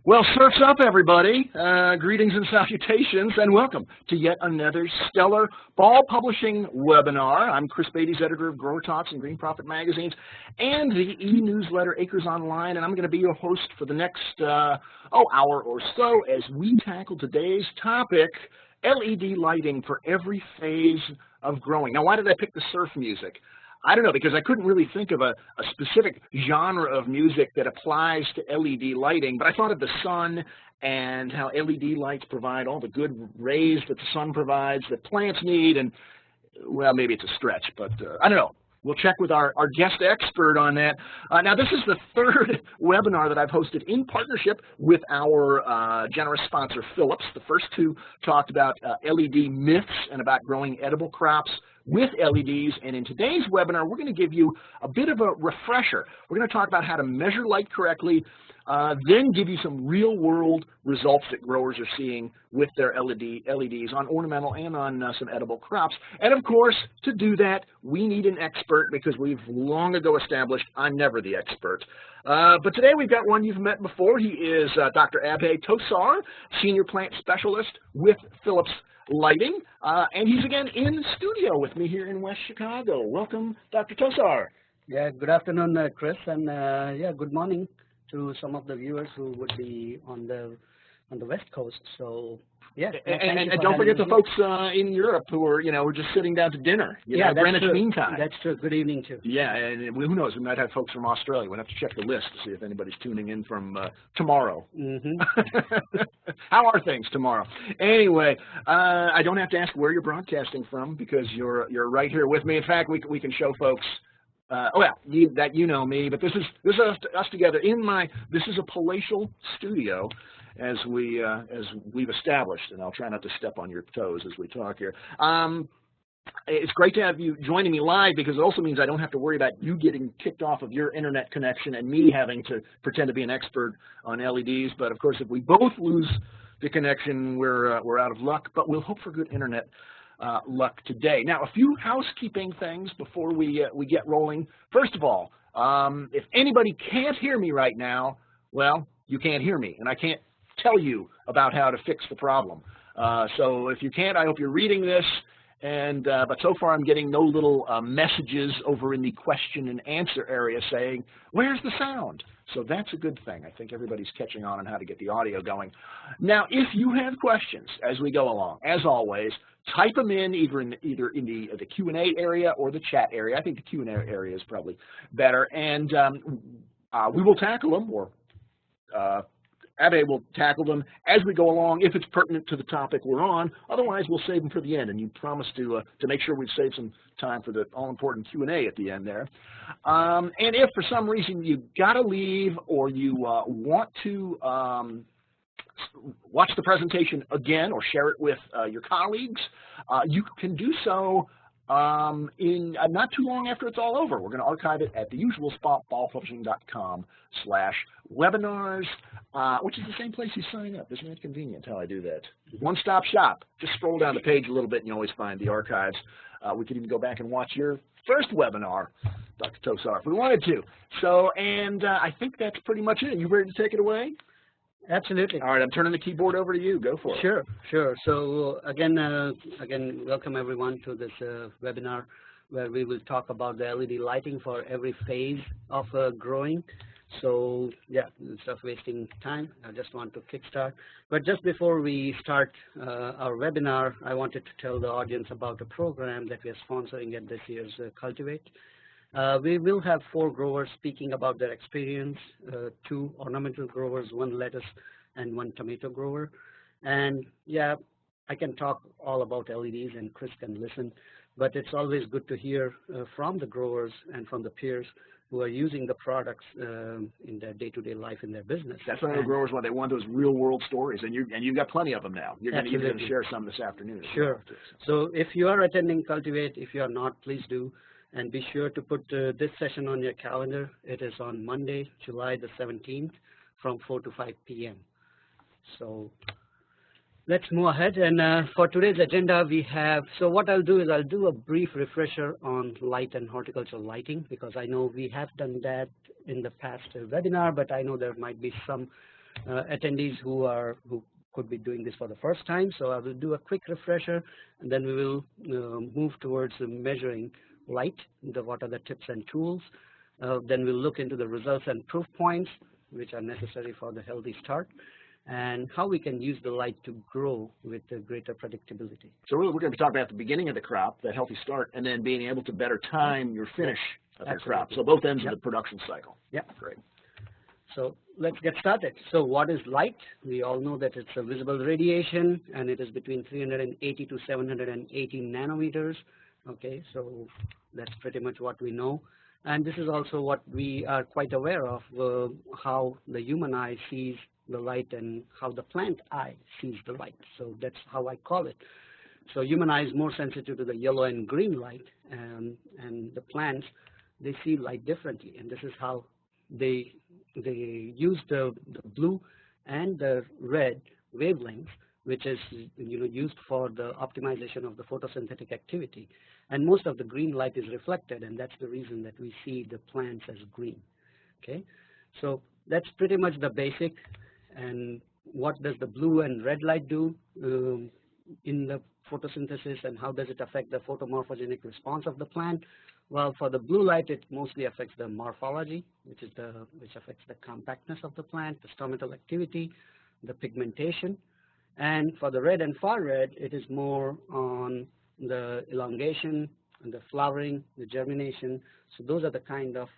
Well, surf's up, everybody. Greetings and salutations, and welcome to yet another stellar fall publishing webinar. I'm Chris Beytes, editor of GrowerTalks and Green Profit magazines, and the e-newsletter Acres Online, and I'm going to be your host for the next hour or so as we tackle today's topic: LED lighting for every phase of growing. Now, why did I pick the surf music? I don't know, because I couldn't really think of a specific genre of music that applies to LED lighting, but I thought of the sun and how LED lights provide all the good rays that the sun provides that plants need, and, well, maybe it's a stretch, but I don't know. We'll check with our guest expert on that. Now, this is the third webinar that I've hosted in partnership with our generous sponsor, Philips. The first two talked about LED myths and about growing edible crops with LEDs, and in today's webinar, we're going to give you a bit of a refresher. We're going to talk about how to measure light correctly, then give you some real-world results that growers are seeing with their LEDs on ornamental and on some edible crops. And of course, to do that, we need an expert because we've long ago established I'm never the expert. But today we've got one you've met before. He is Dr. Abhay Thosar, Senior Plant Specialist with Philips Lighting, and he's again in studio with me here in West Chicago. Welcome, Dr. Thosar. Yeah, good afternoon, Chris, and yeah, good morning to some of the viewers who would be on the West Coast. So yeah, and don't forget the folks in Europe who are we're just sitting down to dinner. Greenwich Mean Time. That's true. Good evening too. Yeah, and who knows? We might have folks from Australia. We'll have to check the list to see if anybody's tuning in from tomorrow. How are things tomorrow? Anyway, I don't have to ask where you're broadcasting from because you're right here with me. In fact, we can show folks. You know me, but this is us together in this is a palatial studio, as we've established, and I'll try not to step on your toes as we talk here. It's great to have you joining me live because it also means I don't have to worry about you getting kicked off of your internet connection and me having to pretend to be an expert on LEDs. But of course, if we both lose the connection, we're out of luck. But we'll hope for good internet luck today. Now, a few housekeeping things before we get rolling. First of all, if anybody can't hear me right now, well, you can't hear me, and I can't tell you about how to fix the problem. So if you can't, I hope you're reading this. And but so far, I'm getting no little messages over in the question and answer area saying, "Where's the sound?" So that's a good thing. I think everybody's catching on how to get the audio going. Now, if you have questions as we go along, as always, type them in either in the Q&A area or the chat area. I think the Q&A area is probably better, and we will tackle them, or Abhay will tackle them as we go along if it's pertinent to the topic we're on. Otherwise, we'll save them for the end, and you promise to make sure we've saved some time for the all-important Q&A at the end there. And if for some reason you got to leave or you want to watch the presentation again or share it with your colleagues, you can do so in not too long after it's all over. We're going to archive it at the usual spot, fallpublishing.com/webinars, which is the same place you sign up. Isn't that convenient how I do that? One-stop shop. Just scroll down the page a little bit and you always find the archives. We could even go back and watch your first webinar, Dr. Thosar, if we wanted to. So, and I think that's pretty much it. You ready to take it away? Absolutely. All right, I'm turning the keyboard over to you. Go for it. Sure. So again, welcome everyone to this webinar where we will talk about the LED lighting for every phase of growing. So yeah, instead of wasting time, I just want to kickstart. But just before we start our webinar, I wanted to tell the audience about a program that we are sponsoring at this year's Cultivate. We will have 4 growers speaking about their experience, 2 ornamental growers, 1 lettuce, and 1 tomato grower. And yeah, I can talk all about LEDs and Chris can listen, but it's always good to hear from the growers and from the peers who are using the products in their day-to-day life in their business. That's one of the growers, what they want, those real-world stories, and you've got plenty of them now. You're going to share some this afternoon. Sure. So if you are attending Cultivate, if you are not, please do. And be sure to put this session on your calendar. It is on Monday, July the 17th from 4 to 5 p.m. So let's move ahead. And for today's agenda, we have, so what I'll do is I'll do a brief refresher on light and horticultural lighting, because I know we have done that in the past webinar, but I know there might be some attendees who could be doing this for the first time. So I will do a quick refresher, and then we will move towards measuring light, what are the tips and tools. Then we'll look into the results and proof points, which are necessary for the healthy start, and how we can use the light to grow with greater predictability. So really, we're going to be talking about the beginning of the crop, that healthy start, and then being able to better time your finish of your crop. So both ends of the production cycle. Yeah. Great. So let's get started. So what is light? We all know that it's a visible radiation, and it is between 380 to 780 nanometers. Okay, so that's pretty much what we know. And this is also what we are quite aware of, how the human eye sees the light and how the plant eye sees the light. So that's how I call it. So human eye is more sensitive to the yellow and green light, and the plants, they see light differently. And this is how they use the blue and the red wavelengths, which is used for the optimization of the photosynthetic activity. And most of the green light is reflected, and that's the reason that we see the plants as green. Okay, so that's pretty much the basic. And what does the blue and red light do in the photosynthesis, and how does it affect the photomorphogenic response of the plant? Well, for the blue light, it mostly affects the morphology, which affects the compactness of the plant, the stomatal activity, the pigmentation. And for the red and far red, it is more on the elongation and the flowering, the germination. So those are the kind of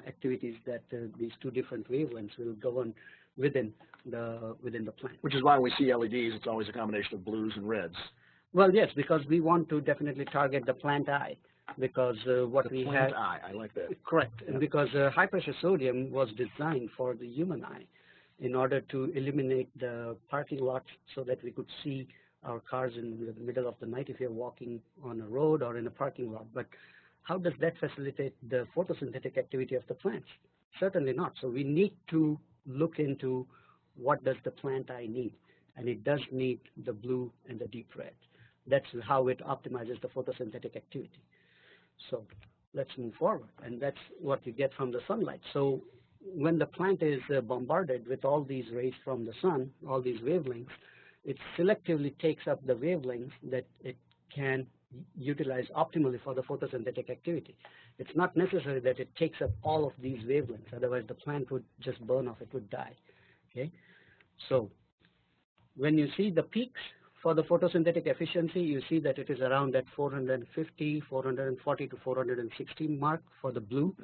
activities that these two different wavelengths will govern within the plant. Which is why when we see LEDs, it's always a combination of blues and reds. Well, yes, because we want to definitely target the plant eye, because what we have. The plant eye, I like that. Correct, Yeah. Because high pressure sodium was designed for the human eye in order to eliminate the parking lots so that we could see our cars in the middle of the night if you're walking on a road or in a parking lot. But how does that facilitate the photosynthetic activity of the plants? Certainly not. So we need to look into what does the plant eye need, and it does need the blue and the deep red. That's how it optimizes the photosynthetic activity. So let's move forward, and that's what you get from the sunlight. So when the plant is bombarded with all these rays from the sun, all these wavelengths, it selectively takes up the wavelengths that it can utilize optimally for the photosynthetic activity. It's not necessary that it takes up all of these wavelengths, otherwise the plant would just burn off, it would die. Okay, so when you see the peaks for the photosynthetic efficiency, you see that it is around that 450, 440 to 460 mark for the blue.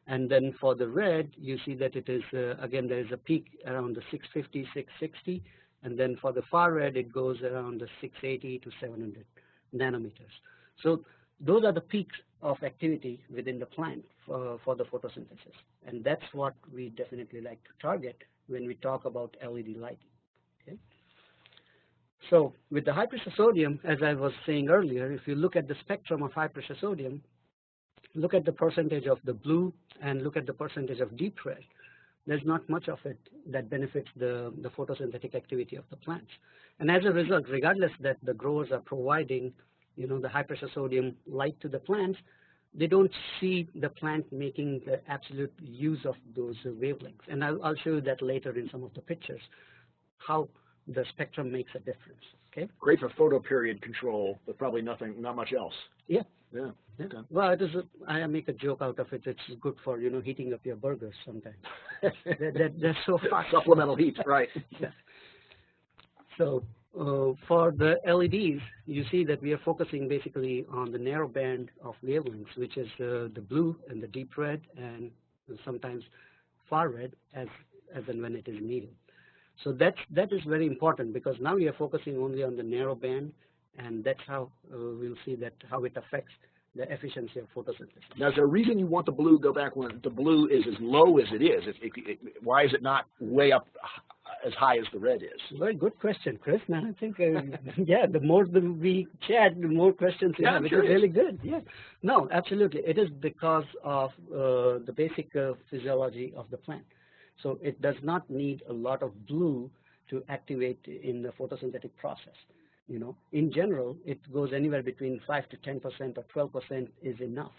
And then for the red, you see that it is, again, there is a peak around the 650, 660. And then for the far red, it goes around the 680 to 700 nanometers. So those are the peaks of activity within the plant for the photosynthesis. And that's what we definitely like to target when we talk about LED lighting. Okay? So with the high pressure sodium, as I was saying earlier, if you look at the spectrum of high pressure sodium, look at the percentage of the blue and look at the percentage of deep red. There's not much of it that benefits the photosynthetic activity of the plants. And as a result, regardless that the growers are providing, the high pressure sodium light to the plants, they don't see the plant making the absolute use of those wavelengths. And I'll show you that later in some of the pictures, how the spectrum makes a difference. Okay. Great for photoperiod control, but probably not much else. Yeah. Yeah. Yeah. Okay. Well, I make a joke out of it. It's good for heating up your burgers sometimes. they're so hot. Supplemental heat, right? Yeah. So for the LEDs, you see that we are focusing basically on the narrow band of wavelengths, which is the blue and the deep red, and sometimes far red as and when it is needed. So that is very important, because now we are focusing only on the narrow band, and that's how we'll see that how it affects the efficiency of photosynthesis. Now, is there a reason you want the blue go back when the blue is as low as it is? Why is it not way up as high as the red is? Very good question, Chris. Now I think, yeah, the more we chat, the more questions we have. It is really good. Yeah. No, absolutely. It is because of the basic physiology of the plant. So it does not need a lot of blue to activate in the photosynthetic process. In general, it goes anywhere between 5 to 10% or 12% is enough.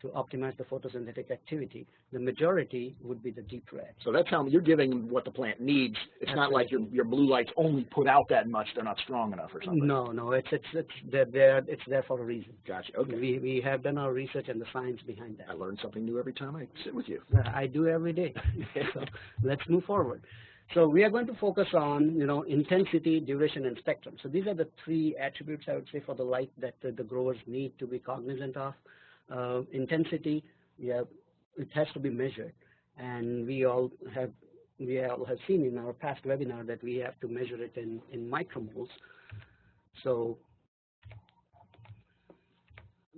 to optimize the photosynthetic activity. The majority would be the deep red. So that's how you're giving what the plant needs. It's not like your blue lights only put out that much; they're not strong enough or something. No, it's there for a reason. Gotcha. Okay. We have done our research and the science behind that. I learn something new every time I sit with you. I do every day. So let's move forward. So we are going to focus on, intensity, duration, and spectrum. So these are the three attributes, I would say, for the light that the growers need to be cognizant of. Intensity, it has to be measured, and we all have seen in our past webinar that we have to measure it in micromoles. So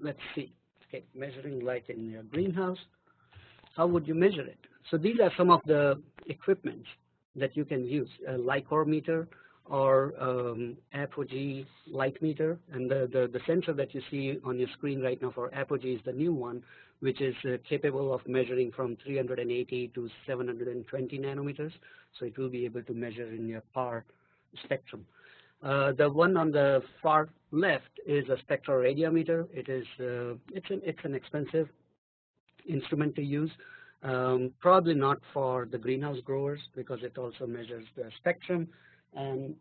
let's see. Okay, measuring light in your greenhouse. How would you measure it? So these are some of the equipments that you can use: a Lycor meter or Apogee light meter. And the sensor that you see on your screen right now for Apogee is the new one, which is capable of measuring from 380 to 720 nanometers. So it will be able to measure in your power spectrum. The one on the far left is a spectroradiometer. It's an expensive instrument to use. Probably not for the greenhouse growers, because it also measures the spectrum and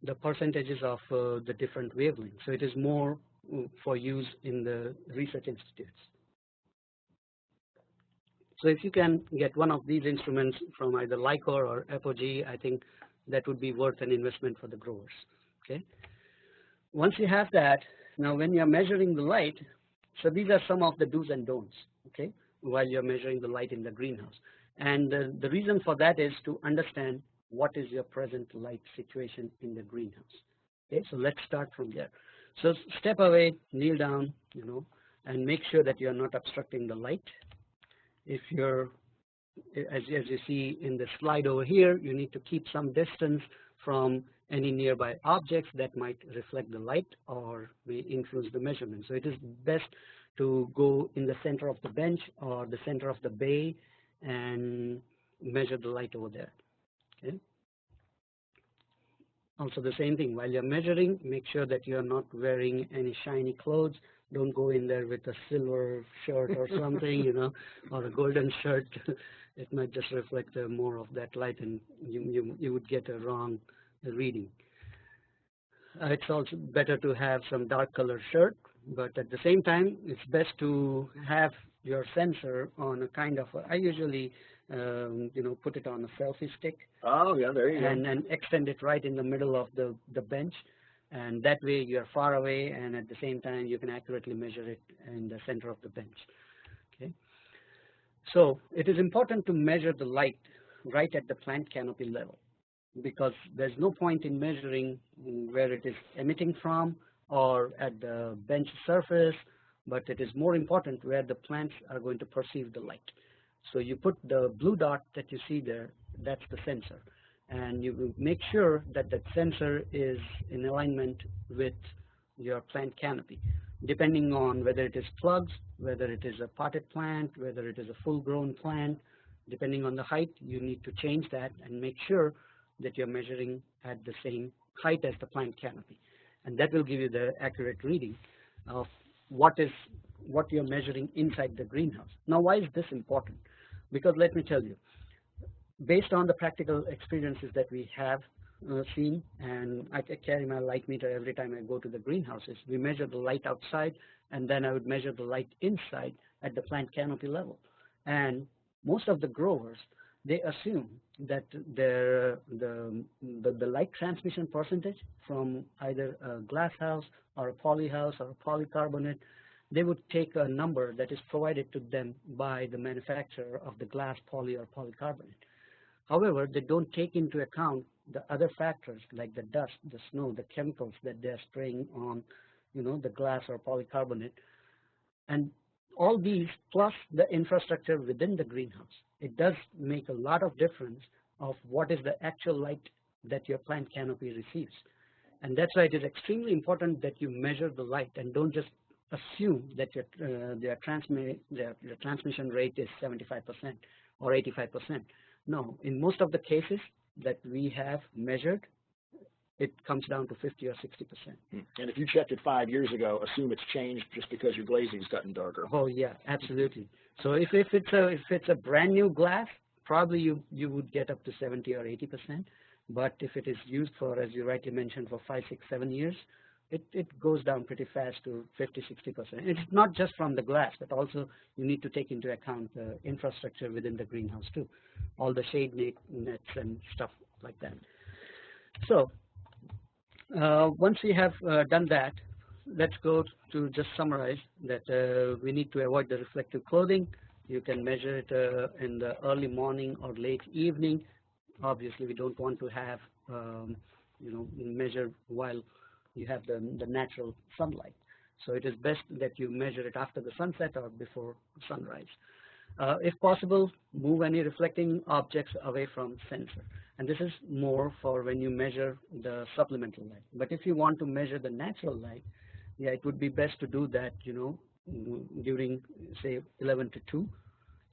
the percentages of the different wavelengths. So it is more for use in the research institutes. So if you can get one of these instruments from either Lycor or Apogee, I think that would be worth an investment for the growers. Okay. Once you have that, now when you are measuring the light, so these are some of the do's and don'ts. Okay, while you're measuring the light in the greenhouse. And the reason for that is to understand what is your present light situation in the greenhouse. Okay, so let's start from there. So step away, kneel down, and make sure that you're not obstructing the light. If you're, as you see in the slide over here, you need to keep some distance from any nearby objects that might reflect the light or may influence the measurement. So it is best to go in the center of the bench or the center of the bay and measure the light over there. Okay. Also the same thing, while you're measuring, make sure that you're not wearing any shiny clothes. Don't go in there with a silver shirt or something, or a golden shirt. It might just reflect more of that light, and you would get a wrong reading. It's also better to have some dark color shirt, but at the same time, it's best to have your sensor on a kind of, I usually, put it on a selfie stick. Oh, yeah, there you go. And extend it right in the middle of the bench. And that way you're far away, and at the same time you can accurately measure it in the center of the bench. Okay. So it is important to measure the light right at the plant canopy level, because there's no point in measuring where it is emitting from or at the bench surface, but it is more important where the plants are going to perceive the light. So you put the blue dot that you see there, that's the sensor. And you will make sure that that sensor is in alignment with your plant canopy, depending on whether it is plugs, whether it is a potted plant, whether it is a full-grown plant. Depending on the height, you need to change that and make sure that you're measuring at the same height as the plant canopy. And that will give you the accurate reading of what you're measuring inside the greenhouse. Now, why is this important? Because let me tell you, based on the practical experiences that we have seen, and I carry my light meter every time I go to the greenhouses, we measure the light outside, and then I would measure the light inside at the plant canopy level. And most of the growers, they assume that the light transmission percentage from either a glass house or a poly house or a polycarbonate, they would take a number that is provided to them by the manufacturer of the glass, poly, or polycarbonate. However, they don't take into account the other factors like the dust, the snow, the chemicals that they're spraying on, the glass or polycarbonate, and all these plus the infrastructure within the greenhouse. It does make a lot of difference of what is the actual light that your plant canopy receives. And that's why it is extremely important that you measure the light and don't just assume that your transmission rate is 75% or 85%. No, in most of the cases that we have measured, it comes down to 50 or 60%. And if you checked it 5 years ago, assume it's changed just because your glazing's gotten darker. Oh yeah, absolutely. So if it's a brand new glass, probably you would get up to 70 or 80%. But if it is used for, as you rightly mentioned, for 5, 6, 7 years, it goes down pretty fast to 50, 60%. It's not just from the glass, but also you need to take into account the infrastructure within the greenhouse too, all the shade nets and stuff like that. So once we have done that, let's go to just summarize that we need to avoid the reflective clothing. You can measure it in the early morning or late evening. Obviously, we don't want to have measure while you have the natural sunlight. So it is best that you measure it after the sunset or before sunrise. If possible, move any reflecting objects away from sensor. And this is more for when you measure the supplemental light. But if you want to measure the natural light, yeah, it would be best to do that, during, say, 11 to 2.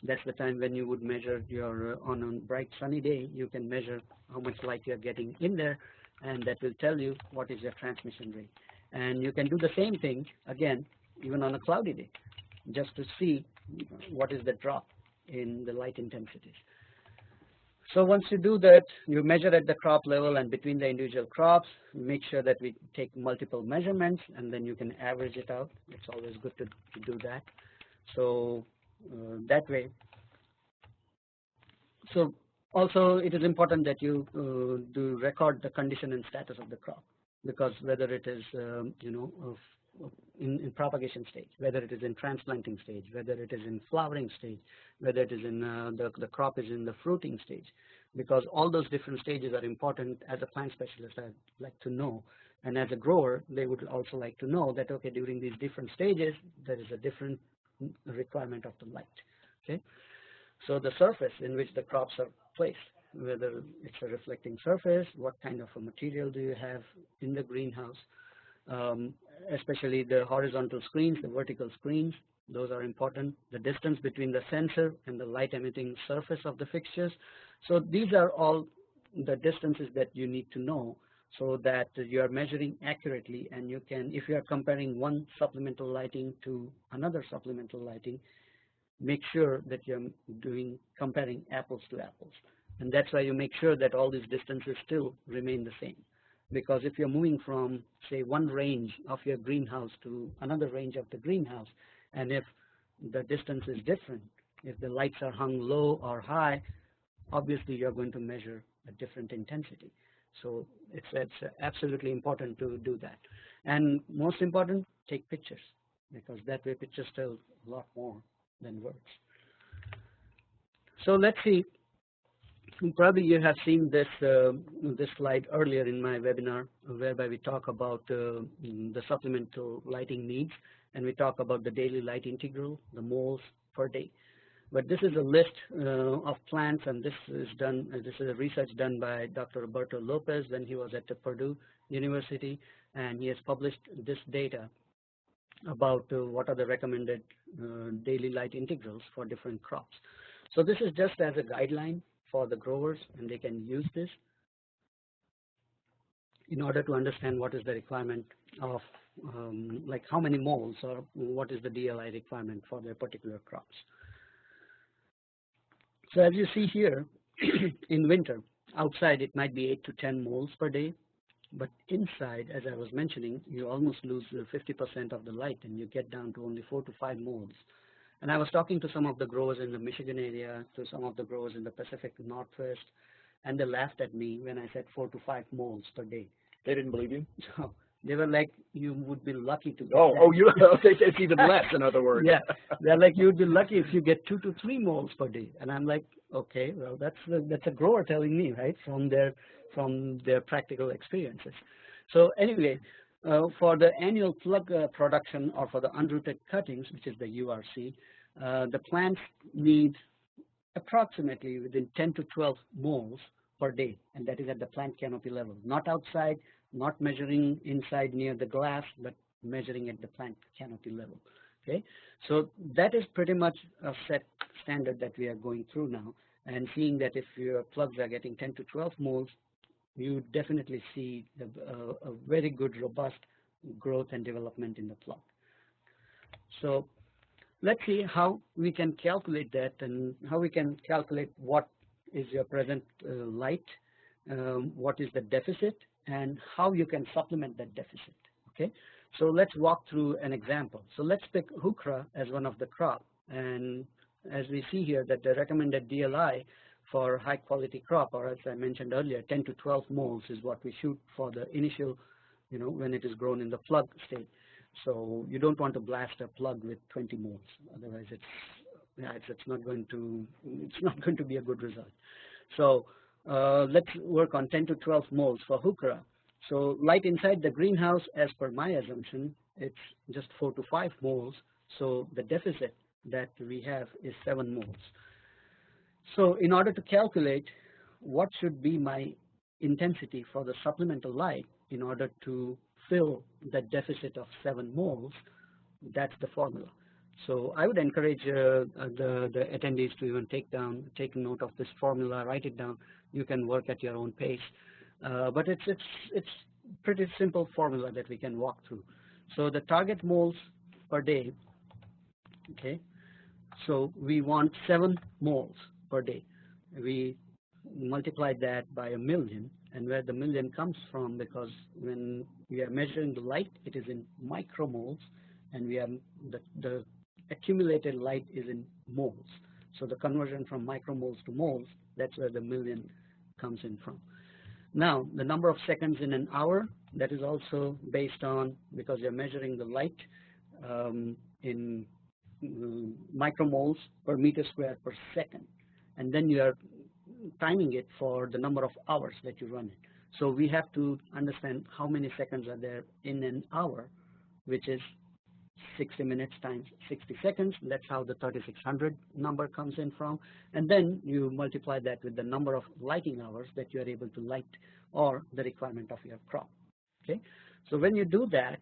That's the time when you would measure your, on a bright sunny day, you can measure how much light you're getting in there, and that will tell you what is your transmission rate. And you can do the same thing, again, even on a cloudy day, just to see what is the drop in the light intensities. So once you do that, you measure at the crop level and between the individual crops, make sure that we take multiple measurements, and then you can average it out. It's always good to do that. So that way. So also it is important that you do record the condition and status of the crop, because whether it is in propagation stage, whether it is in transplanting stage, whether it is in flowering stage, whether it is in the crop is in the fruiting stage, because all those different stages are important. As a plant specialist, I'd like to know, and as a grower, they would also like to know that, okay, during these different stages, there is a different requirement of the light. Okay, so the surface in which the crops are placed, whether it's a reflecting surface, what kind of a material do you have in the greenhouse, especially the horizontal screens, the vertical screens, those are important. The distance between the sensor and the light emitting surface of the fixtures. So these are all the distances that you need to know, so that you are measuring accurately, and you can, if you are comparing one supplemental lighting to another supplemental lighting, make sure that you're comparing apples to apples. And that's why you make sure that all these distances still remain the same. Because if you're moving from, say, one range of your greenhouse to another range of the greenhouse, and if the distance is different, if the lights are hung low or high, obviously you're going to measure a different intensity. So it's absolutely important to do that. And most important, take pictures, because that way pictures tell a lot more than words. So let's see. Probably you have seen this this slide earlier in my webinar, whereby we talk about the supplemental lighting needs, and we talk about the daily light integral, the moles per day. But this is a list of plants, and this is done. This is a research done by Dr. Roberto Lopez when he was at the Purdue University, and he has published this data about what are the recommended daily light integrals for different crops. So this is just as a guideline for the growers, and they can use this in order to understand what is the requirement of like how many moles or what is the DLI requirement for their particular crops. So as you see here, in winter, outside it might be 8 to 10 moles per day, but inside, as I was mentioning, you almost lose 50% of the light, and you get down to only 4 to 5 moles. And I was talking to some of the growers in the Michigan area, to some of the growers in the Pacific Northwest, and they laughed at me when I said 4 to 5 moles per day. They didn't believe you? So they were like, you would be lucky to get It's even less, in other words. Yeah, they're like, you'd be lucky if you get 2 to 3 moles per day. And I'm like, okay, well, that's a grower telling me, right, from their practical experiences. So anyway, for the annual plug production, or for the unrooted cuttings, which is the URC, the plants need approximately within 10 to 12 moles per day, and that is at the plant canopy level, not outside, not measuring inside near the glass, but measuring at the plant canopy level. Okay, so that is pretty much a set standard that we are going through now, and seeing that if your plugs are getting 10 to 12 moles, you definitely see a very good, robust growth and development in the plug. So let's see how we can calculate that, and how we can calculate what is your present light, what is the deficit, and how you can supplement that deficit. Okay, so let's walk through an example. So let's pick heuchera as one of the crop, and as we see here that the recommended DLI for high quality crop, or as I mentioned earlier, 10 to 12 moles is what we shoot for the initial, when it is grown in the plug state. So you don't want to blast a plug with 20 moles, otherwise it's not going to be a good result. So let's work on 10 to 12 moles for heuchera. So light inside the greenhouse, as per my assumption, it's just 4 to 5 moles. So the deficit that we have is 7 moles. So in order to calculate what should be my intensity for the supplemental light in order to fill the deficit of 7 moles, that's the formula. So I would encourage the attendees to even take note of this formula, write it down. You can work at your own pace, but it's pretty simple formula that we can walk through. So the target moles per day. Okay, so we want 7 moles per day. We multiply that by 1,000,000, and where the million comes from, because when we are measuring the light, it is in micromoles, and we are the accumulated light is in moles. So the conversion from micromoles to moles, that's where the million comes in from. Now the number of seconds in an hour, that is also based on, because you're measuring the light in micromoles per meter square per second, and then you are timing it for the number of hours that you run it. So we have to understand how many seconds are there in an hour, which is 60 minutes times 60 seconds. That's how the 3600 number comes in from, and then you multiply that with the number of lighting hours that you are able to light, or the requirement of your crop. Okay, so when you do that,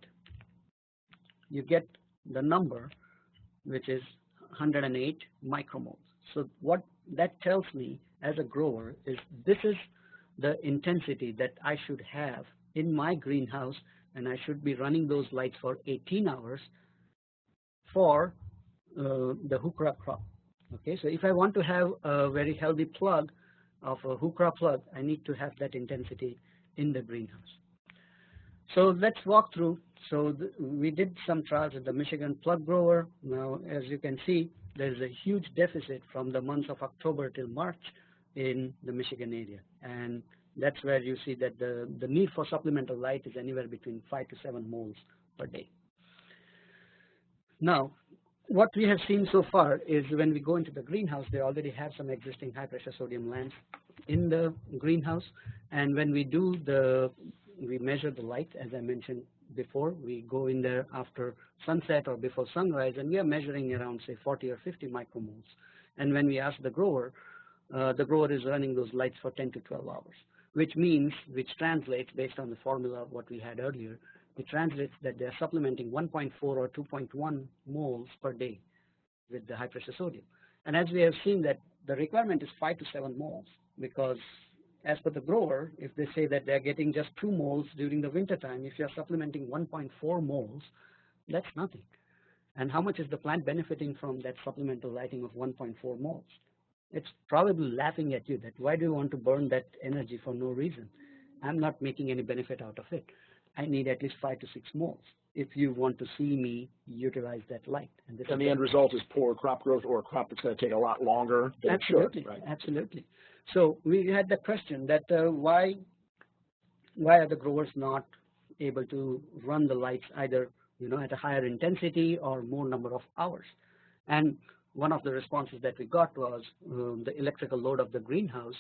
you get the number, which is 108 micromoles. So what that tells me as a grower is this is the intensity that I should have in my greenhouse, and I should be running those lights for 18 hours for the heuchera crop. Okay, so if I want to have a very healthy plug of a heuchera plug, I need to have that intensity in the greenhouse. So let's walk through. So we did some trials at the Michigan plug grower. Now, as you can see, there's a huge deficit from the months of October till March in the Michigan area, and that's where you see that the need for supplemental light is anywhere between 5 to 7 moles per day. Now, what we have seen so far is when we go into the greenhouse, they already have some existing high pressure sodium lamps in the greenhouse, and when we measure the light, as I mentioned before, we go in there after sunset or before sunrise, and we are measuring around, say, 40 or 50 micromoles. And when we ask the grower is running those lights for 10 to 12 hours, which translates, based on the formula of what we had earlier, it translates that they are supplementing 1.4 or 2.1 moles per day with the high pressure sodium. And as we have seen that the requirement is 5 to 7 moles, because as per the grower, if they say that they're getting just 2 moles during the winter time, if you're supplementing 1.4 moles, that's nothing. And how much is the plant benefiting from that supplemental lighting of 1.4 moles? It's probably laughing at you that why do you want to burn that energy for no reason? I'm not making any benefit out of it. I need at least 5 to 6 moles if you want to see me utilize that light. And the end result is poor crop growth, or a crop that's going to take a lot longer than absolutely, it should, right? Absolutely. So we had the question that why are the growers not able to run the lights either at a higher intensity or more number of hours? And one of the responses that we got was the electrical load of the greenhouse.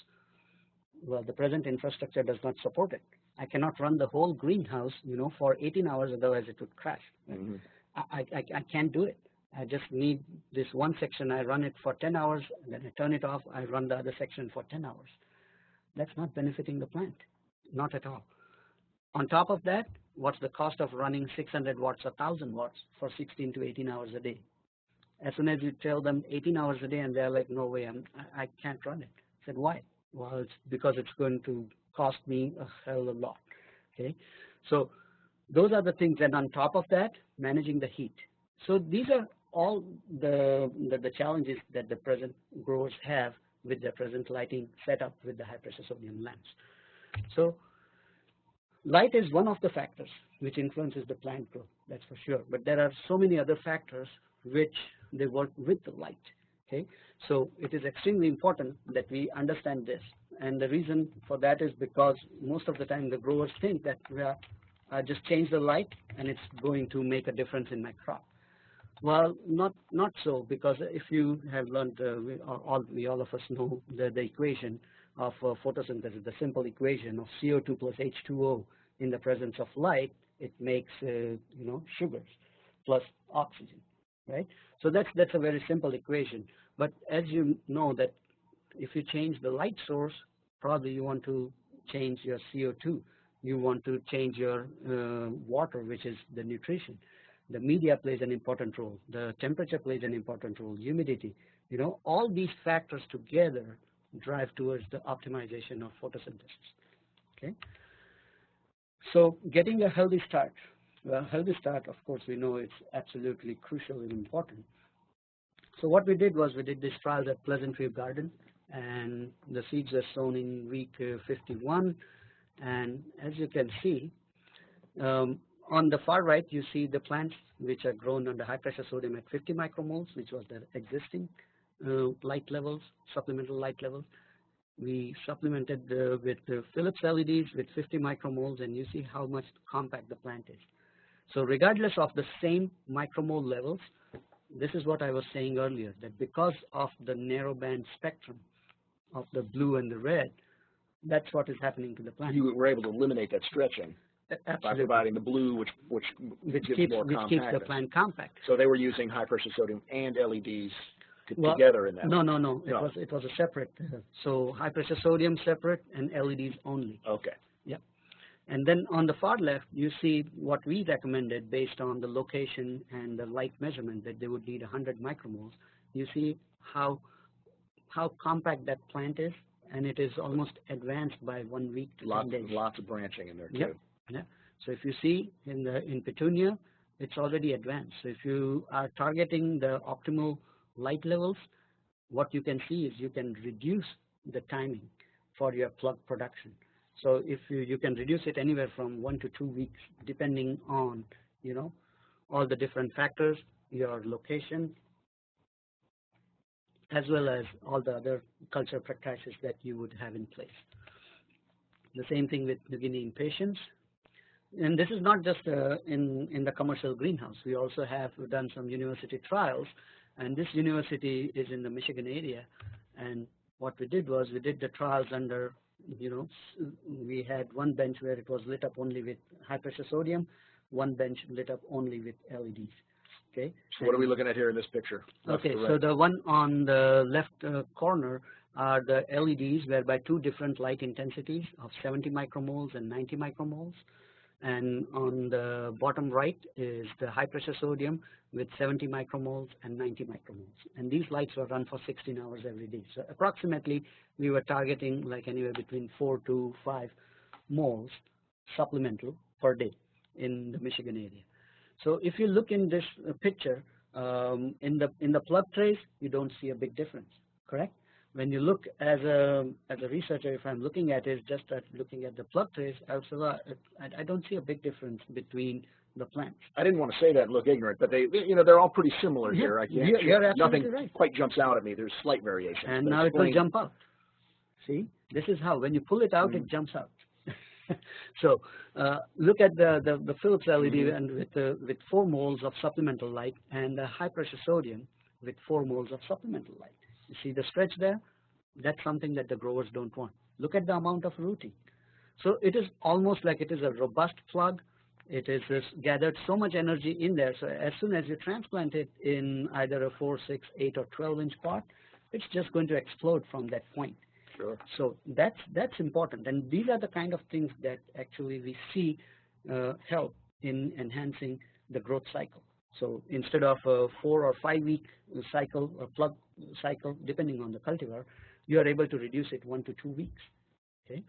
Well, the present infrastructure does not support it. I cannot run the whole greenhouse for 18 hours, otherwise it would crash. Mm-hmm. I can't do it. I just need this one section. I run it for 10 hours, then I turn it off. I run the other section for 10 hours. That's not benefiting the plant, not at all. On top of that, what's the cost of running 600 watts or 1000 watts for 16 to 18 hours a day? As soon as you tell them 18 hours a day, and they're like, no way, I can't run it. I said, why? Well, it's because it's going to cost me a hell of a lot. Okay, so those are the things, and on top of that, managing the heat. So these are all the challenges that the present growers have with their present lighting setup with the high pressure sodium lamps. So light is one of the factors which influences the plant growth, that's for sure. But there are so many other factors which they work with the light. Okay, so it is extremely important that we understand this, and the reason for that is because most of the time the growers think that just change the light and it's going to make a difference in my crop. Well, not so, because if you have learned, we all of us know the equation of photosynthesis, the simple equation of CO2 plus H2O in the presence of light, it makes sugars plus oxygen, right? So that's a very simple equation. But as you know that if you change the light source, probably you want to change your CO2, you want to change your water, which is the nutrition. The media plays an important role. The temperature plays an important role. Humidity, all these factors together drive towards the optimization of photosynthesis. Okay. So getting a healthy start. Well, healthy start, of course, we know it's absolutely crucial and important. So what we did was we did this trial at Pleasant View Garden, and the seeds were sown in week 51. And as you can see, on the far right, you see the plants which are grown under high pressure sodium at 50 micromoles, which was the existing light levels, supplemental light levels. We supplemented with Philips LEDs with 50 micromoles, and you see how much compact the plant is. So regardless of the same micromole levels, this is what I was saying earlier, that because of the narrow band spectrum of the blue and the red, that's what is happening to the plant. You were able to eliminate that stretching. Absolutely. By providing the blue, which gives more compactness. Keeps the plant compact. So they were using high pressure sodium and LEDs together in that. No. It was a separate. So high pressure sodium separate and LEDs only. Okay. Yeah. And then on the far left, you see what we recommended based on the location and the light measurement, that they would need 100 micromoles. You see how compact that plant is, and it is almost advanced by 1 week to 10 days. Lots of branching in there too. Yep. Yeah. So if you see in petunia, it's already advanced. So if you are targeting the optimal light levels, what you can see is you can reduce the timing for your plug production. So if you can reduce it anywhere from 1 to 2 weeks, depending on all the different factors, your location, as well as all the other culture practices that you would have in place. The same thing with New Guinea impatiens. And this is not just in the commercial greenhouse. We also have done some university trials, and this university is in the Michigan area. And what we did was we did the trials under, we had one bench where it was lit up only with high pressure sodium, one bench lit up only with LEDs. Okay. So what are we looking at here in this picture? Okay, so the one on the left corner are the LEDs, whereby two different light intensities of 70 micromoles and 90 micromoles. And on the bottom right is the high pressure sodium with 70 micromoles and 90 micromoles. And these lights were run for 16 hours every day. So approximately we were targeting like anywhere between 4 to 5 moles supplemental per day in the Michigan area. So if you look in this picture, in the plug trays, you don't see a big difference, correct? When you look as a researcher, if I'm looking at it, just looking at the plug trays, I don't see a big difference between the plants. I didn't want to say that and look ignorant, but they're all pretty similar here. I can't, you're absolutely nothing right. quite jumps out at me. There's slight variation. And now it will jump out. See, this is how when you pull it out, it jumps out. So look at the Philips LED and with 4 moles of supplemental light, and the high pressure sodium with 4 moles of supplemental light. You see the stretch there? That's something that the growers don't want. Look at the amount of rooting. So it is almost like it is a robust plug. It is gathered so much energy in there. So as soon as you transplant it in either a 4, 6, 8, or 12-inch pot, it's just going to explode from that point. Sure. So that's important, and these are the kind of things that actually we see help in enhancing the growth cycle. So instead of a 4 or 5 week cycle or plug cycle, depending on the cultivar, you are able to reduce it 1 to 2 weeks. Okay.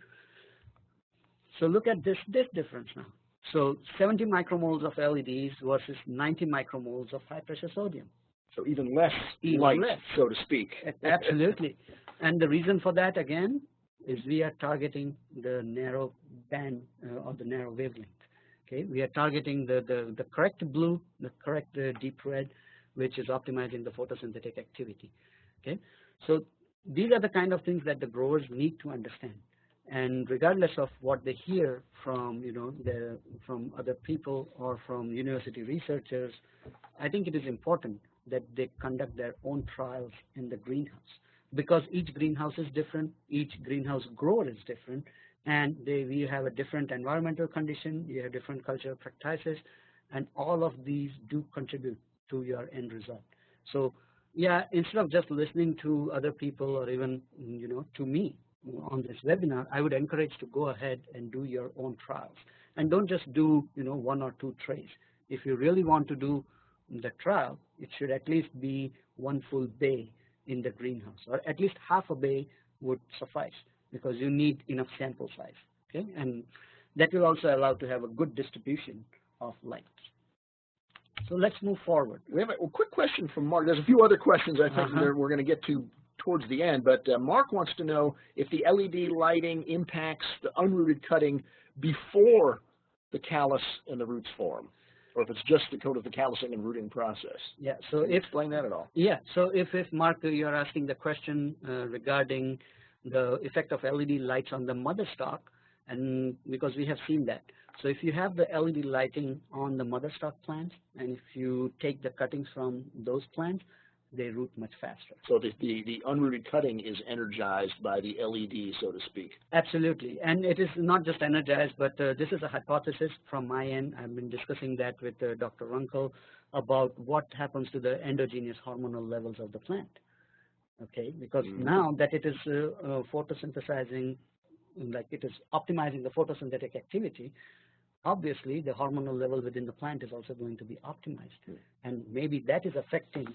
So look at this difference now. So 70 micromoles of LEDs versus 90 micromoles of high pressure sodium. So even less light, so to speak. Absolutely. And the reason for that, again, is we are targeting the narrow band or the narrow wavelength. Okay, we are targeting the correct blue, the correct deep red, which is optimizing the photosynthetic activity. Okay, so these are the kind of things that the growers need to understand. And regardless of what they hear from from other people or from university researchers, I think it is important that they conduct their own trials in the greenhouse, because each greenhouse is different, each greenhouse grower is different, and we have a different environmental condition, you have different cultural practices, and all of these do contribute to your end result. So yeah, instead of just listening to other people or even to me on this webinar, I would encourage to go ahead and do your own trials, and don't just do 1 or 2 trays. If you really want to do the trial, it should at least be 1 full bay in the greenhouse, or at least half a bay would suffice, because you need enough sample size. Okay, and that will also allow to have a good distribution of light. So let's move forward. We have a quick question from Mark. There's a few other questions I think we're going to get to towards the end, but Mark wants to know if the LED lighting impacts the unrooted cutting before the callus and the roots form, or if it's just the code of the callusing and rooting process. Yeah. So Can you explain that at all? Yeah. So if Mark, you're asking the question regarding the effect of LED lights on the mother stalk, and because we have seen that. So if you have the LED lighting on the mother stalk plants, and if you take the cuttings from those plants, they root much faster. So the unrooted cutting is energized by the LED, so to speak. Absolutely. And it is not just energized, but this is a hypothesis from my end. I've been discussing that with Dr. Runkle about what happens to the endogenous hormonal levels of the plant. Okay, because now that it is photosynthesizing, like it is optimizing the photosynthetic activity, obviously the hormonal level within the plant is also going to be optimized, and maybe that is affecting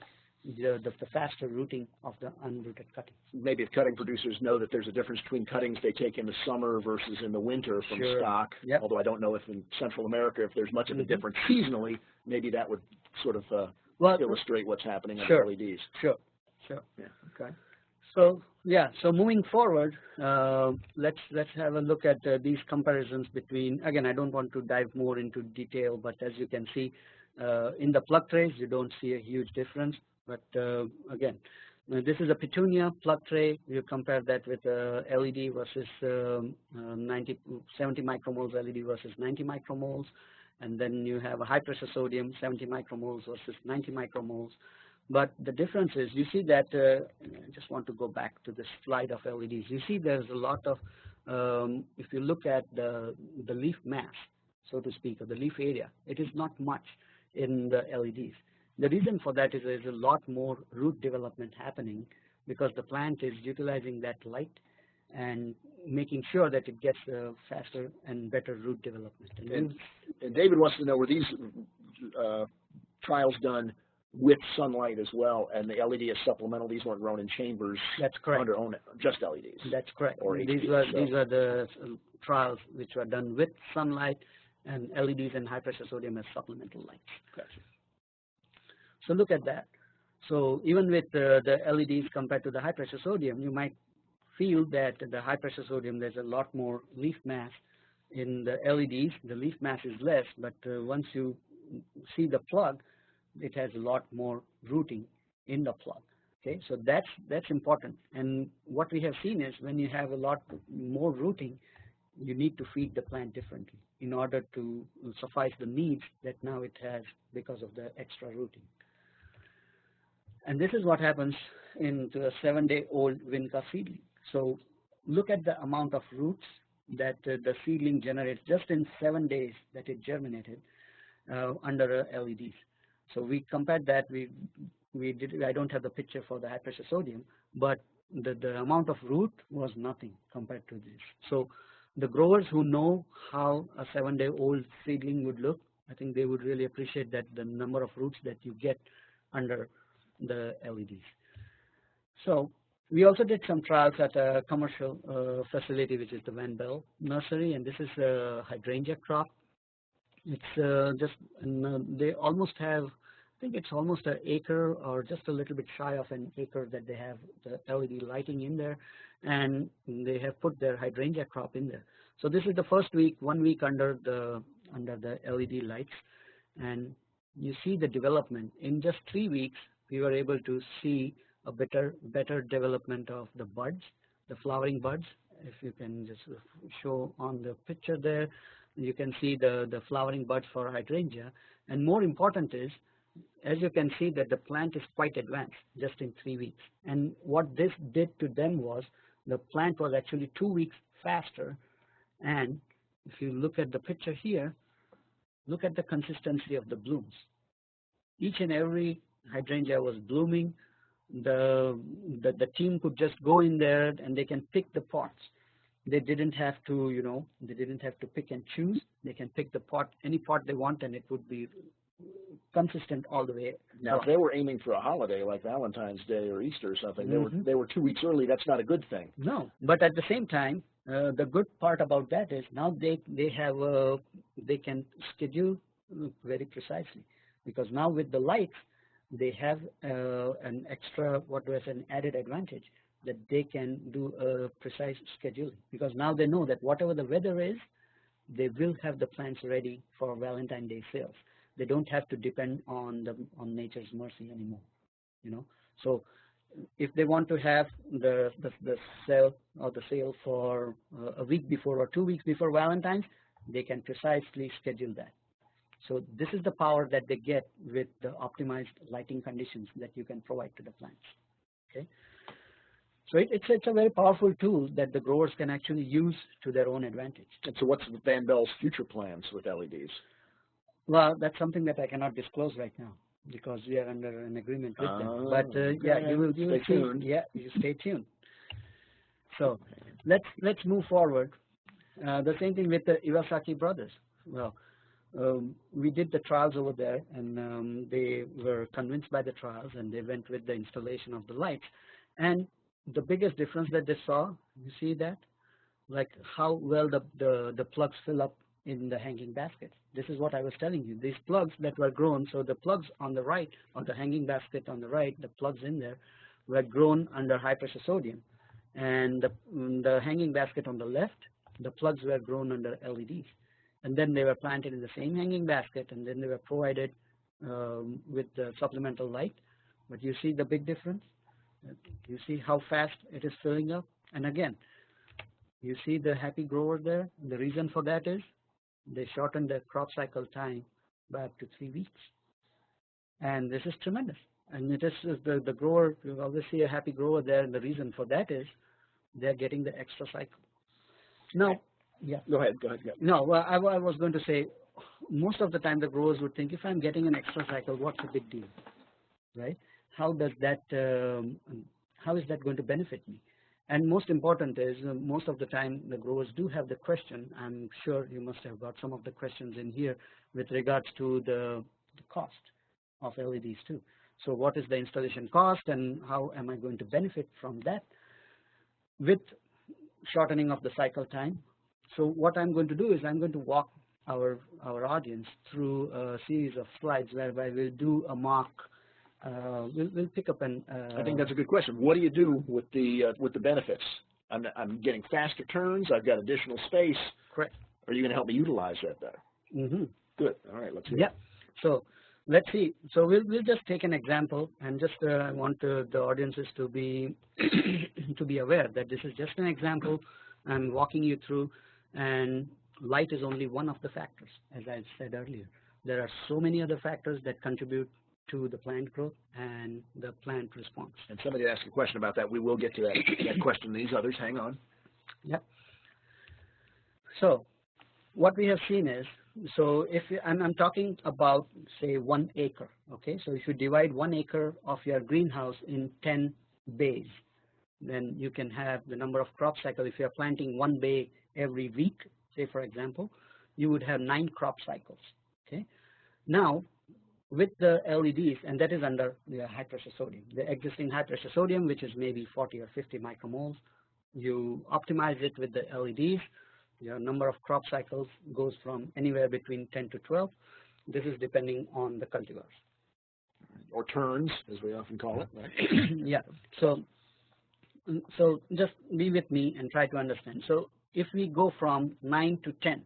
the faster rooting of the unrooted cuttings. Maybe if cutting producers know that there's a difference between cuttings they take in the summer versus in the winter from stock, although I don't know if in Central America if there's much of a difference seasonally, maybe that would sort of illustrate what's happening on LEDs. Sure. Yeah. Okay. So yeah. So moving forward, let's have a look at these comparisons between. Again, I don't want to dive more into detail, but as you can see, in the plug trays, you don't see a huge difference. But again, this is a petunia plug tray. You compare that with LED versus 70 micromoles LED versus 90 micromoles, and then you have a high pressure sodium 70 micromoles versus 90 micromoles. But the difference is, you see that, I just want to go back to the slide of LEDs. You see there's a lot of, if you look at the leaf mass, so to speak, or the leaf area, it is not much in the LEDs. The reason for that is there's a lot more root development happening, because the plant is utilizing that light and making sure that it gets faster and better root development. And David wants to know, were these trials done with sunlight as well, and the LED is supplemental? These weren't grown in chambers. That's correct. Under just LEDs. That's correct. Or these were the trials which were done with sunlight, and LEDs and high pressure sodium as supplemental lights. Gotcha. So look at that. So even with the LEDs compared to the high pressure sodium, you might feel that the high pressure sodium, there's a lot more leaf mass. In the LEDs, the leaf mass is less, but once you see the plug, it has a lot more rooting in the plug. Okay, so that's important. And what we have seen is, when you have a lot more rooting, you need to feed the plant differently in order to suffice the needs that now it has because of the extra rooting. And this is what happens into a 7-day-old Vinca seedling. So look at the amount of roots that the seedling generates just in 7 days that it germinated under LEDs. So we compared that. We did. I don't have the picture for the high pressure sodium, but the amount of root was nothing compared to this. So the growers who know how a 7-day-old seedling would look, I think they would really appreciate that, the number of roots that you get under the LEDs. So We also did some trials at a commercial facility, which is the Van Bell Nursery, and this is a hydrangea crop. It's they almost have, I think it's almost an acre or just a little bit shy of an acre that they have the LED lighting in there, and they have put their hydrangea crop in there. So this is the first week, 1 week under the LED lights, and you see the development. In just 3 weeks, we were able to see a better development of the buds, the flowering buds. If you can just show on the picture there, you can see the flowering buds for hydrangea. And more important is, as you can see, that the plant is quite advanced just in 3 weeks. And what this did to them was the plant was actually 2 weeks faster. And if you look at the picture here, look at the consistency of the blooms. Each and every hydrangea was blooming. The team could just go in there and they can pick the pots. They didn't have to, they didn't have to pick and choose. They can pick the pot, any pot they want, and it would be consistent all the way. Now, if they were aiming for a holiday like Valentine's Day or Easter or something, they were 2 weeks early. That's not a good thing. No, but at the same time, the good part about that is now they can schedule very precisely, because now with the lights they have an extra, an added advantage, that they can do a precise scheduling, because now they know that whatever the weather is, they will have the plants ready for Valentine's Day sales. They don't have to depend on nature's mercy anymore, So if they want to have the sale for a week before or 2 weeks before Valentine's, they can precisely schedule that. So this is the power that they get with the optimized lighting conditions that you can provide to the plants. Okay, so it's a very powerful tool that the growers can actually use to their own advantage. And so, what's Van Bell's future plans with LEDs? Well, that's something that I cannot disclose right now, because we are under an agreement with them. But yeah, you will stay tuned. Yeah, you stay tuned. So let's move forward. The same thing with the Iwasaki brothers. Well, we did the trials over there, and they were convinced by the trials, and they went with the installation of the lights. And the biggest difference that they saw, you see that, like how well the plugs fill up in the hanging basket. This is what I was telling you. These plugs that were grown, so the plugs on the right, on the hanging basket on the right, the plugs in there were grown under high pressure sodium, and the hanging basket on the left, the plugs were grown under LEDs. And then they were planted in the same hanging basket, and then they were provided with the supplemental light. But you see the big difference? You see how fast it is filling up? And again, you see the happy grower there? The reason for that is they shortened the crop cycle time by up to 3 weeks. And this is tremendous. And it is the grower, you always see a happy grower there, and the reason for that is they're getting the extra cycle. Now, yeah. Go ahead. Yeah. No, well, I was going to say, most of the time the growers would think, if I'm getting an extra cycle, what's the big deal, right? How is that going to benefit me? And most important is, most of the time the growers do have the question. I'm sure you must have got some of the questions in here with regards to the cost of LEDs too. So what is the installation cost, and how am I going to benefit from that with shortening of the cycle time? So what I'm going to do is I'm going to walk our audience through a series of slides whereby we'll do a mock. We'll pick up an. I think that's a good question. What do you do with the benefits? I'm getting faster turns. I've got additional space. Correct. Are you going to help me utilize that better? Mm-hmm. Good. All right. Let's hear. Yeah. So let's see. So we'll just take an example, and just I want the audiences to be to be aware that this is just an example. I'm walking you through. And light is only one of the factors, as I said earlier. There are so many other factors that contribute to the plant growth and the plant response. And somebody asked a question about that. We will get to that question. These others, hang on. Yep. So what we have seen is, so if I'm talking about, say, 1 acre, okay? So if you divide 1 acre of your greenhouse in 10 bays, then you can have the number of crop cycles. If you're planting 1 bay every week, say for example, you would have 9 crop cycles. Okay. Now, with the LEDs, and that is under the high pressure sodium, the existing high pressure sodium, which is maybe 40 or 50 micromoles. You optimize it with the LEDs. Your number of crop cycles goes from anywhere between 10 to 12. This is depending on the cultivars. Or turns, as we often call it, right? Yeah. So just be with me and try to understand. So if we go from 9 to 10,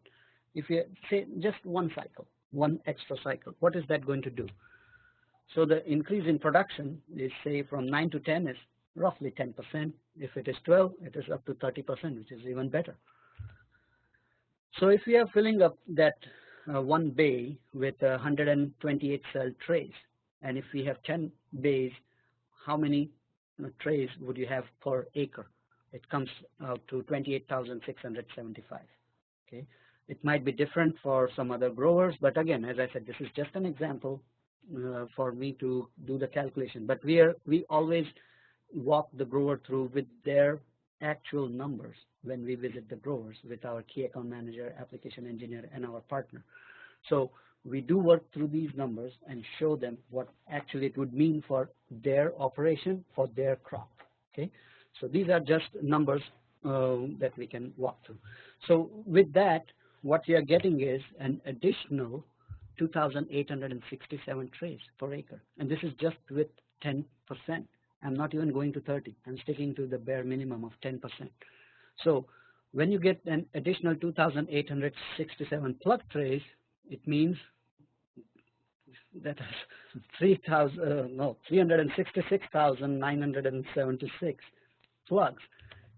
if you say just one cycle, one extra cycle, what is that going to do? So the increase in production is, say, from 9 to 10 is roughly 10%. If it is 12, it is up to 30%, which is even better. So if we are filling up that one bay with 128 cell trays, and if we have 10 bays, how many trays would you have per acre? It comes out to 28,675. Okay, it might be different for some other growers, but again, as I said, this is just an example for me to do the calculation. But we always walk the grower through with their actual numbers when we visit the growers with our key account manager, application engineer, and our partner. So we do work through these numbers and show them what actually it would mean for their operation, for their crop. Okay, so these are just numbers that we can walk through. So with that, what we are getting is an additional 2,867 trays per acre, and this is just with 10%. I'm not even going to 30. I'm sticking to the bare minimum of 10%. So when you get an additional 2,867 plug trays, it means that is 366,976 plugs.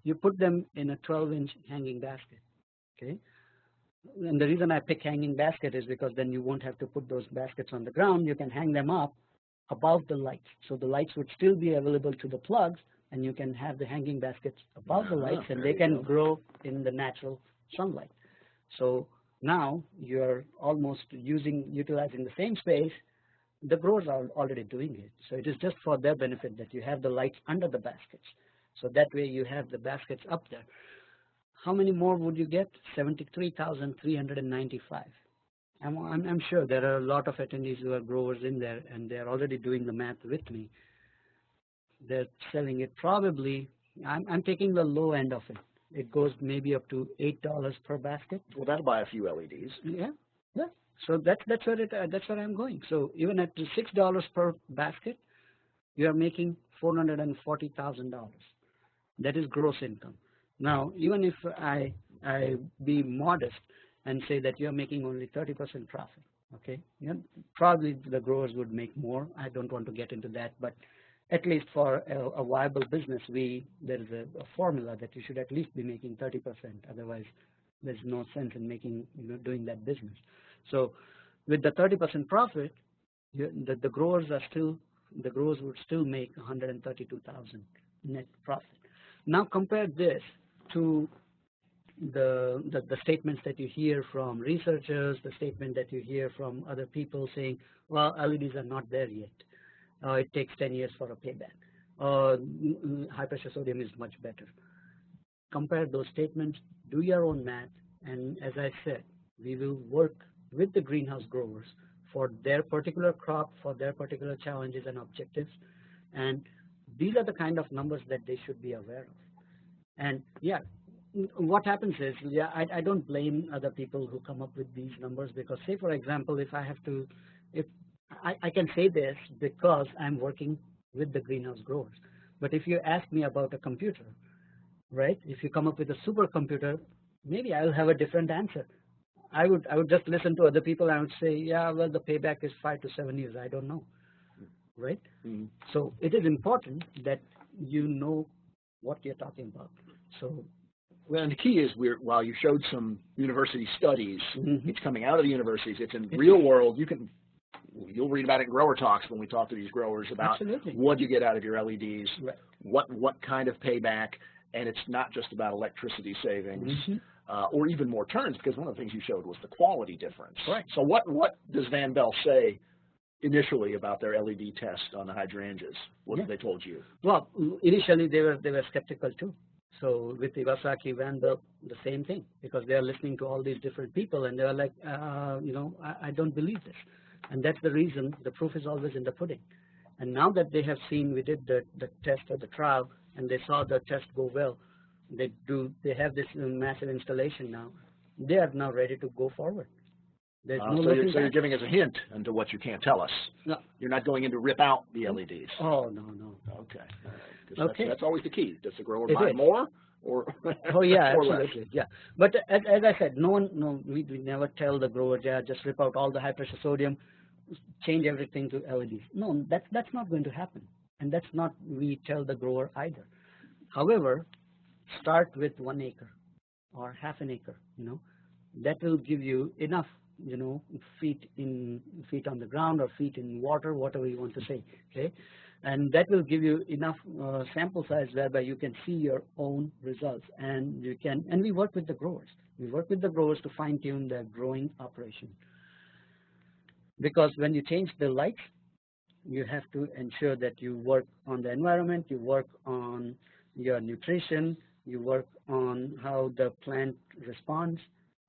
You put them in a 12-inch hanging basket. Okay, and the reason I pick hanging basket is because then you won't have to put those baskets on the ground. You can hang them up above the lights, so the lights would still be available to the plugs, and you can have the hanging baskets above the lights, and they can grow in the natural sunlight. So now you're almost utilizing the same space. The growers are already doing it, so it is just for their benefit that you have the lights under the baskets, so that way you have the baskets up there. How many more would you get? 73,395. I'm sure there are a lot of attendees who are growers in there, and they're already doing the math with me. They're selling it probably, I'm taking the low end of it. It goes maybe up to $8 per basket. Well, that'll buy a few LEDs. Yeah, yeah. So that's where I'm going. So even at $6 per basket, you are making $440,000. That is gross income. Now, even if I be modest and say that you're making only 30% profit, okay, yeah, probably the growers would make more. I don't want to get into that, but at least for a viable business, there is a formula that you should at least be making 30%. Otherwise, there's no sense in doing that business. So, with the 30% profit, the growers would still make 132,000 net profit. Now compare this to the statements that you hear from researchers, the statement that you hear from other people saying, well, LEDs are not there yet. It takes 10 years for a payback. High pressure sodium is much better. Compare those statements, do your own math, and as I said, we will work with the greenhouse growers for their particular crop, for their particular challenges and objectives, and these are the kind of numbers that they should be aware of. And yeah, what happens is, yeah, I don't blame other people who come up with these numbers, because say for example, if I can say this because I'm working with the greenhouse growers. But if you ask me about a computer, right, if you come up with a supercomputer, maybe I'll have a different answer. I would just listen to other people and I would say, yeah, well, the payback is 5 to 7 years. I don't know, right? Mm-hmm. So it is important that you know what you're talking about. So, well, and the key is, while you showed some university studies, mm-hmm. It's coming out of the universities. It's in real world. You'll read about it in GrowerTalks when we talk to these growers about Absolutely. What you get out of your LEDs, right. what kind of payback, and it's not just about electricity savings mm-hmm. Or even more turns, because one of the things you showed was the quality difference. Right. So what does Van Bell say initially about their LED test on the hydrangeas? What have they told you? Well, initially they were skeptical too. So with Iwasaki, Van Bell, the same thing, because they are listening to all these different people, and they are like, I don't believe this. And that's the reason the proof is always in the pudding. And now that they have seen, we did the test or the trial, and they saw the test go well, they have this massive installation now. They are now ready to go forward. There's no so you're giving us a hint into what you can't tell us. No. You're not going in to rip out the LEDs. Oh, no. Okay. All right. That's always the key. Does the grower buy more or oh yeah, or absolutely. less? Yeah. But as I said, we never tell the grower, yeah, just rip out all the high pressure sodium, change everything to LEDs. No, that's not going to happen, and that's not we tell the grower either. However, start with 1 acre or half an acre. That will give you enough, feet on the ground or feet in water, whatever you want to say. Okay, and that will give you enough sample size whereby you can see your own results, and we work with the growers. We work with the growers to fine tune their growing operation. Because when you change the lights, you have to ensure that you work on the environment, you work on your nutrition, you work on how the plant responds.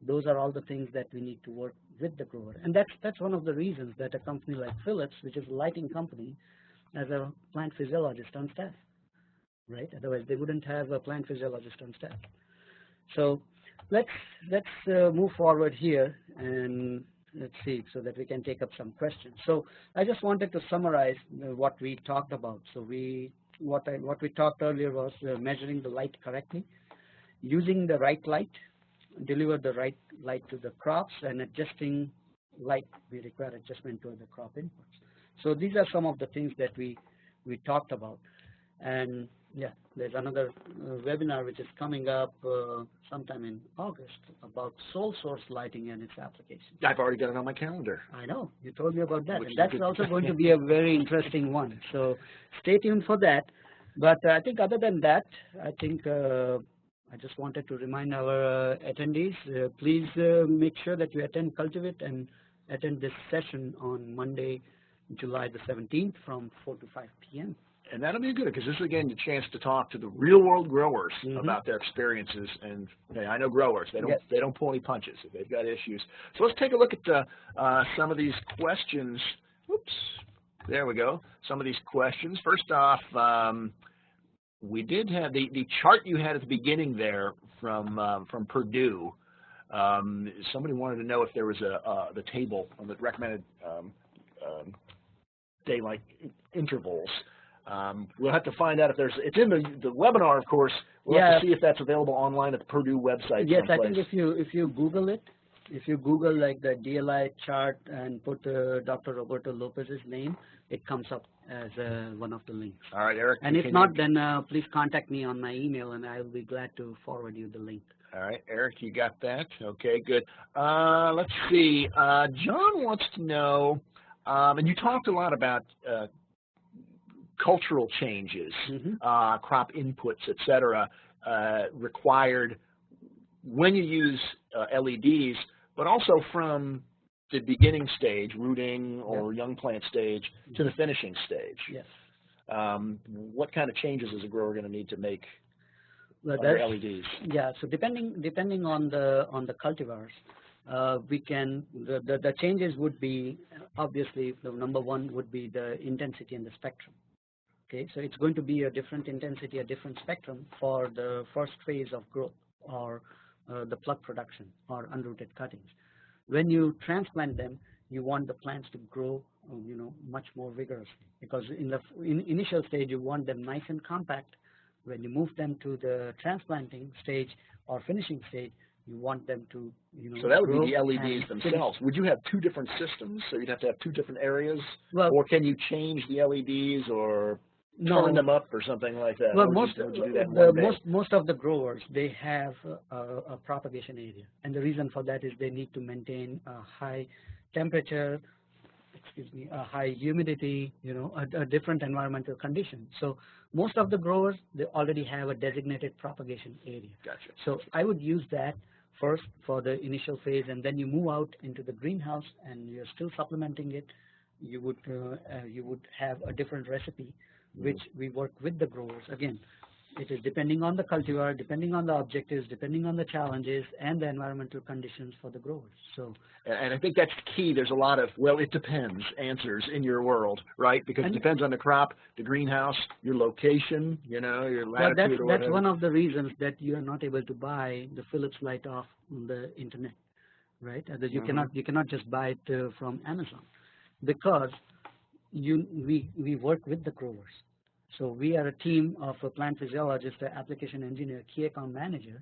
Those are all the things that we need to work with the grower. And that's one of the reasons that a company like Philips, which is a lighting company, has a plant physiologist on staff, right? Otherwise, they wouldn't have a plant physiologist on staff. So let's move forward here and let's see, so that we can take up some questions. So I just wanted to summarize what we talked about. So what we talked earlier was measuring the light correctly, using the right light, deliver the right light to the crops, and adjusting light. We require adjustment to the crop inputs. So these are some of the things that we talked about. And yeah, there's another webinar which is coming up sometime in August about sole source lighting and its application. I've already got it on my calendar. I know, you told me about that, and that's also going to be a very interesting one. So stay tuned for that. But I think other than that, I think I just wanted to remind our attendees, please make sure that you attend Cultivate and attend this session on Monday, July the 17th from 4 to 5 p.m. And that'll be good, because this is, again, the chance to talk to the real-world growers about their experiences. And hey, I know growers; they don't pull any punches if they've got issues. So let's take a look at some of these questions. Oops, there we go. Some of these questions. First off, we did have the chart you had at the beginning there from Purdue. Somebody wanted to know if there was the table on the recommended daylight intervals. We'll have to find out if it's in the webinar, of course. We'll have to see if that's available online at the Purdue website. Yes, someplace. I think if you Google it, if you Google like the DLI chart and put Dr. Roberto Lopez's name, it comes up as one of the links. All right, Eric. And if not, then please contact me on my email, and I will be glad to forward you the link. All right, Eric, you got that? Okay, good. Let's see. John wants to know, and you talked a lot about cultural changes, crop inputs, etc., required when you use LEDs, but also from the beginning stage, rooting or young plant stage, to the finishing stage. Yes. What kind of changes is a grower going to need to make on their LEDs? Yeah. So depending on the cultivars, we can the changes would be, obviously the number one would be the intensity and the spectrum. Okay, so it's going to be a different intensity, a different spectrum for the first phase of growth, or the plug production or unrooted cuttings. When you transplant them, you want the plants to grow, much more vigorously, because in the initial stage you want them nice and compact. When you move them to the transplanting stage or finishing stage, you want them to, So that would be the LEDs themselves. Would you have two different systems? So you'd have to have two different areas, or can you change the LEDs or turn them up or something like that? Well, most of the growers, they have a propagation area, and the reason for that is they need to maintain a high temperature, a high humidity, a different environmental condition. So most of the growers, they already have a designated propagation area. Gotcha. So I would use that first for the initial phase, and then you move out into the greenhouse and you're still supplementing it. You would have a different recipe, which we work with the growers. Again, It is depending on the cultivar, depending on the objectives, depending on the challenges and the environmental conditions for the growers. So, and I think that's key. There's a lot of, well, it depends answers in your world, right? Because it depends on the crop, the greenhouse, your location, you know, your latitude. Well, that's one of the reasons that you are not able to buy the Philips light off the internet, right? That you cannot just buy it from Amazon, because we work with the growers. So we are a team of a plant physiologist, an application engineer, key account manager,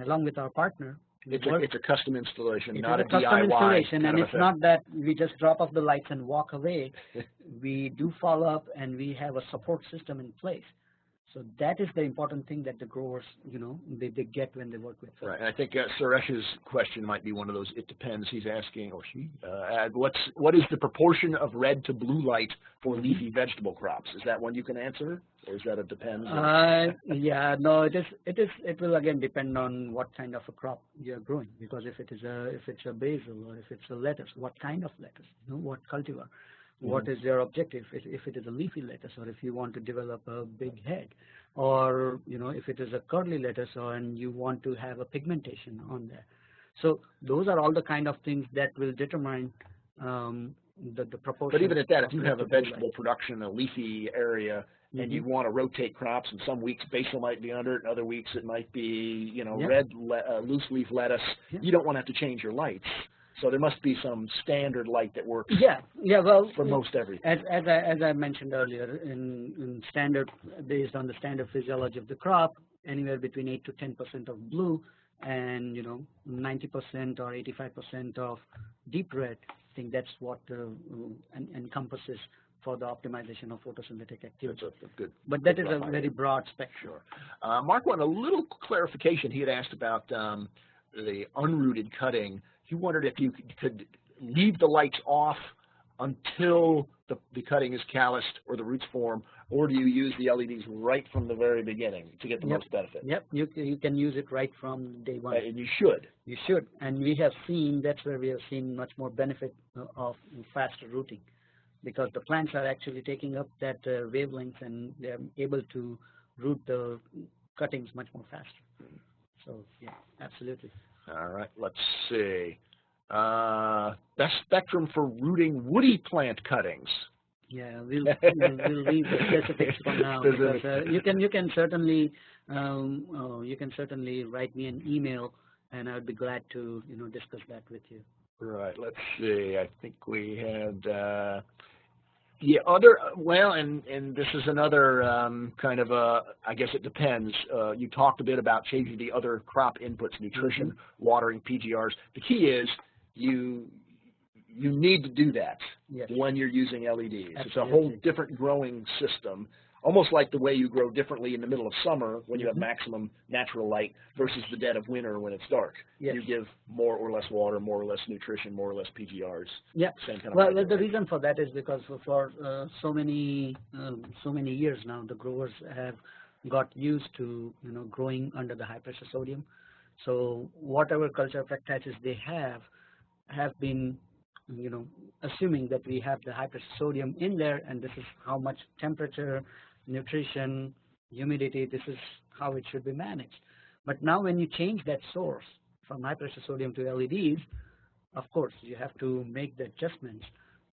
along with our partner. It's a custom installation, It not is a custom DIY installation, and kind of it's not that we just drop off the lights and walk away. We do follow up, and we have a support system in place. So that is the important thing that the growers, you know, they get when they work with us. Right, and I think Suresh's question might be one of those. It depends. He's asking, or she, what is the proportion of red to blue light for leafy vegetable crops? Is that one you can answer, or is that a depends? Yeah, no, it will again depend on what kind of a crop you're growing. Because if it's a basil, or if it's a lettuce, what kind of lettuce, you know, what cultivar. What is your objective? If it is a leafy lettuce, or if you want to develop a big head, or you know, if it is a curly lettuce, and you want to have a pigmentation on there. So those are all the kind of things that will determine the proportion. But even at that, if you have a vegetable production, a leafy area, and you want to rotate crops, and some weeks basil might be under it, and other weeks it might be, you know, red loose leaf lettuce. You don't want to have to change your lights. So there must be some standard light that works. Well, for most everything. As I mentioned earlier, in standard, based on the standard physiology of the crop, anywhere between 8 to 10% of blue, and you know, 90% or 85% of deep red. I think that's what encompasses for the optimization of photosynthetic activity. That's good. But that is a very broad spectrum. Sure. Mark wanted a little clarification. He had asked about the unrooted cutting. He wondered if you could leave the lights off until the cutting is calloused or the roots form, or do you use the LEDs right from the very beginning to get the most benefit? Yep, you can use it right from day one. And you should. You should. And we have seen, that's where we have seen much more benefit of faster rooting, because the plants are actually taking up that wavelength, and they're able to root the cuttings much more faster. So, yeah, absolutely. All right, let's see. Best spectrum for rooting woody plant cuttings. Yeah, we'll leave the specifics for now, because you can certainly write me an email, and I would be glad to discuss that with you. Right. Let's see. I think we had. And this is another kind of I guess it depends. You talked a bit about changing the other crop inputs, nutrition, watering, PGRs. The key is you need to do that when you're using LEDs. Absolutely. It's a whole different growing system, almost like the way you grow differently in the middle of summer when you have maximum natural light versus the dead of winter when it's dark. Yes. You give more or less water, more or less nutrition, more or less PGRs. Yeah. Same kind of well, the reason for that is because for so many years now, the growers have got used to growing under the high pressure sodium. So whatever culture practices they have been assuming that we have the high pressure sodium in there, and this is how much temperature, nutrition, humidity, this is how it should be managed. But now when you change that source from high pressure sodium to LEDs, of course you have to make the adjustments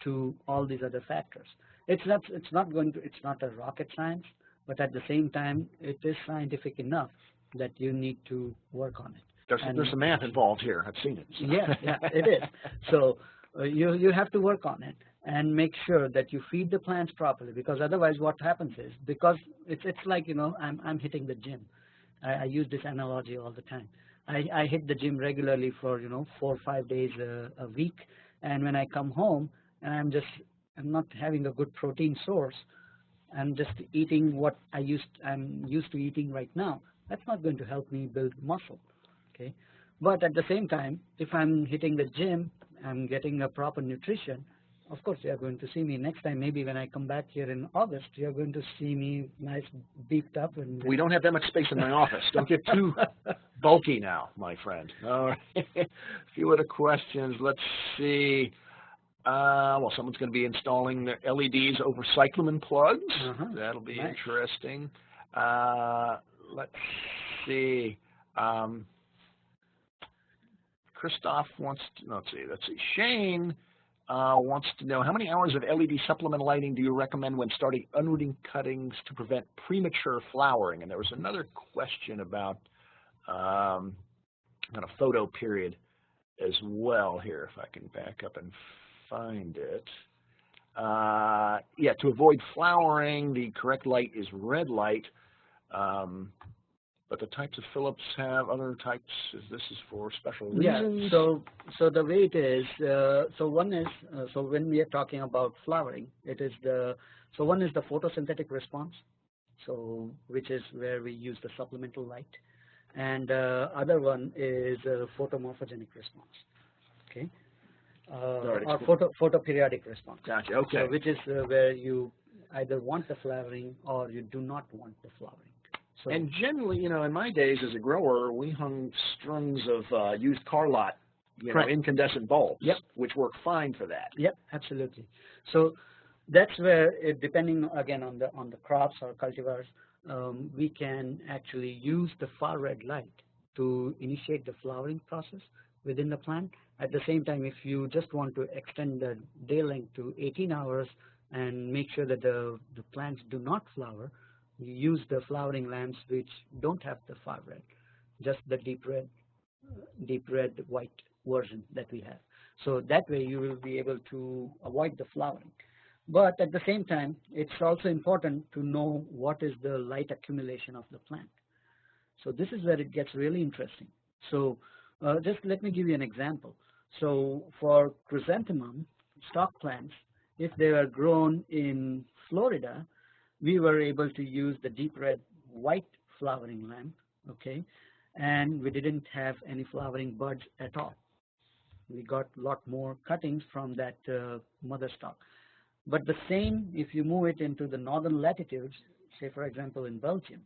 to all these other factors. It's not a rocket science, but at the same time it is scientific enough that you need to work on it. There's some math involved here. I've seen it. So. Yeah, it is. So you have to work on it and make sure that you feed the plants properly, because otherwise what happens is, because it's like I'm hitting the gym. I use this analogy all the time. I hit the gym regularly for 4 or 5 days a week, and when I come home and I'm not having a good protein source, I'm just eating what I'm used to eating right now. That's not going to help me build muscle. Okay, but at the same time, if I'm hitting the gym, I'm getting a proper nutrition, of course you're going to see me next time. Maybe when I come back here in August, you're going to see me nice beefed up. And we don't have that much space in my office. Don't get too bulky now, my friend. All right. A few other questions. Let's see. Well, someone's going to be installing their LEDs over cyclamen plugs. That'll be interesting. let's see. Christoph wants to, let's see. Shane wants to know, how many hours of LED supplemental lighting do you recommend when starting unrooting cuttings to prevent premature flowering? And there was another question about kind of photo period as well here, if I can back up and find it. Yeah, to avoid flowering, the correct light is red light. But the types of Philips have other types. This is for special reasons. Yeah. So the way it is. So one is so when we are talking about flowering, it is one is the photosynthetic response. So which is where we use the supplemental light, and other one is photomorphogenic response. Okay. Or photoperiodic response. Gotcha. Okay. So which is where you either want the flowering or you do not want the flowering. So, and generally, you know, in my days as a grower, we hung strings of used car lot, incandescent bulbs, which work fine for that. Yep, absolutely. So that's where, depending again on the crops or cultivars, we can actually use the far red light to initiate the flowering process within the plant. At the same time, if you just want to extend the day length to 18 hours and make sure that the plants do not flower, you use the flowering lamps which don't have the far red, just the deep red white version that we have. So that way you will be able to avoid the flowering. But at the same time, it's also important to know what is the light accumulation of the plant. So this is where it gets really interesting. So just let me give you an example. So for chrysanthemum stock plants, if they are grown in Florida, we were able to use the deep red white flowering lamp, okay, and we didn't have any flowering buds at all. We got a lot more cuttings from that mother stock. But the same, if you move it into the northern latitudes, say for example in Belgium,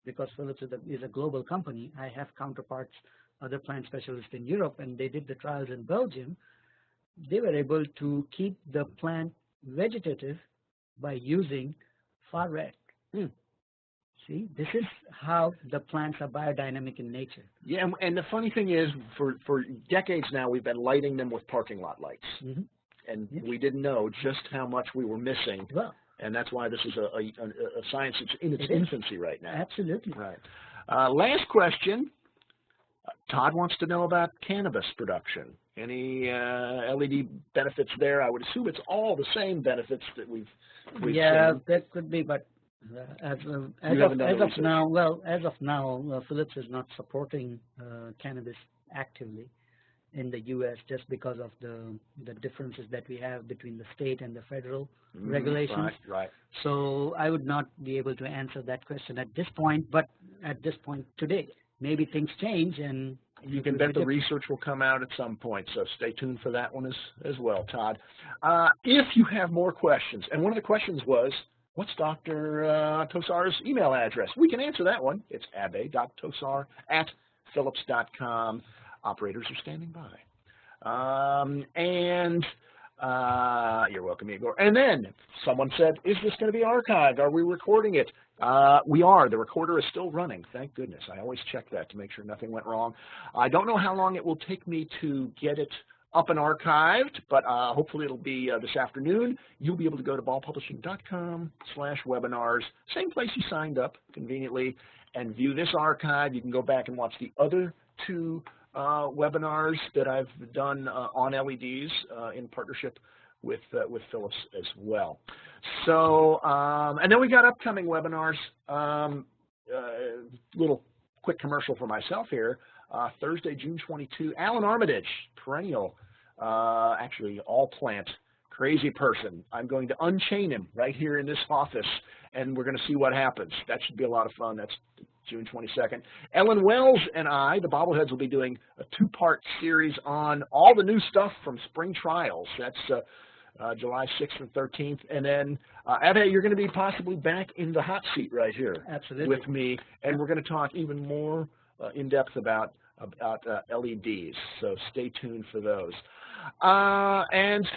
because Philips is a global company, I have counterparts, other plant specialists in Europe, and they did the trials in Belgium. They were able to keep the plant vegetative by using far red. See, this is how the plants are biodynamic in nature. Yeah, and the funny thing is, for decades now, we've been lighting them with parking lot lights. And we didn't know just how much we were missing. Well, and that's why this is a science that's in its infancy right now. Absolutely. Right. Last question. Todd wants to know about cannabis production. Any LED benefits there? I would assume it's all the same benefits that we've seen. That could be, but as of now, Philips is not supporting cannabis actively in the U.S. just because of the differences that we have between the state and the federal regulations. Right. So I would not be able to answer that question at this point, but at this point today, maybe things change and you can bet the research will come out at some point, so stay tuned for that one as well, Todd. If you have more questions, and one of the questions was, what's Dr. Thosar's email address? We can answer that one. It's abhay.thosar@philips.com. Operators are standing by. You're welcome, Igor. And then someone said, is this going to be archived? Are we recording it? We are. The recorder is still running. Thank goodness. I always check that to make sure nothing went wrong. I don't know how long it will take me to get it up and archived, but hopefully it'll be this afternoon. You'll be able to go to ballpublishing.com/webinars, same place you signed up conveniently, and view this archive. You can go back and watch the other two webinars that I've done on LEDs in partnership with Philips as well. So, and then we got upcoming webinars. Little quick commercial for myself here. Thursday, June 22, Alan Armitage, perennial, actually all plant, crazy person. I'm going to unchain him right here in this office, and we're going to see what happens. That should be a lot of fun. That's June 22nd. Ellen Wells and I, the Bobbleheads, will be doing a two-part series on all the new stuff from spring trials. That's July 6th and 13th. And then, Abhay, you're going to be possibly back in the hot seat right here with me, and we're going to talk even more in depth about LEDs. So stay tuned for those. And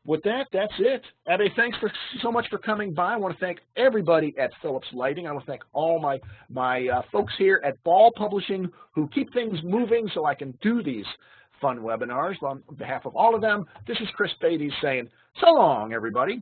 with that, that's it. Abhay, thanks so much for coming by. I want to thank everybody at Phillips Lighting. I want to thank all my folks here at Ball Publishing who keep things moving so I can do these fun webinars. On behalf of all of them, this is Chris Beytes saying so long, everybody.